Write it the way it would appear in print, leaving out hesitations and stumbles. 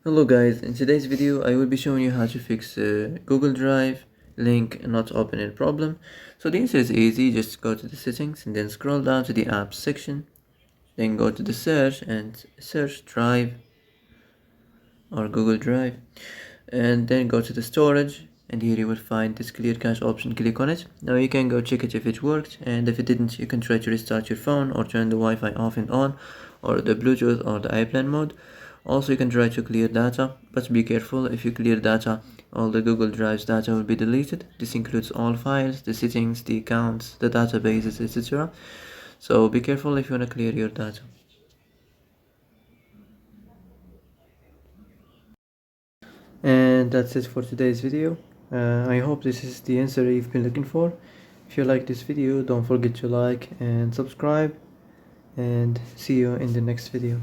Hello guys, in today's video I will be showing you how to fix Google Drive link not opening problem. So the answer is easy, just go to the settings and then scroll down to the apps section, then go to the search and search Drive or Google Drive, and then go to the storage, and here you will find this clear cache option. Click on it. Now you can go check it if it worked, and if it didn't you can try to restart your phone or turn the Wi-Fi off and on, or the Bluetooth or the airplane mode. Also you can try to clear data, but be careful. If you clear data, all the Google Drive's data will be deleted. This includes all files, the settings, the accounts, the databases, etc. So be careful if you want to clear your data. And that's it for today's video. I hope this is the answer you've been looking for. If you like this video, don't forget to like and subscribe, and see you in the next video.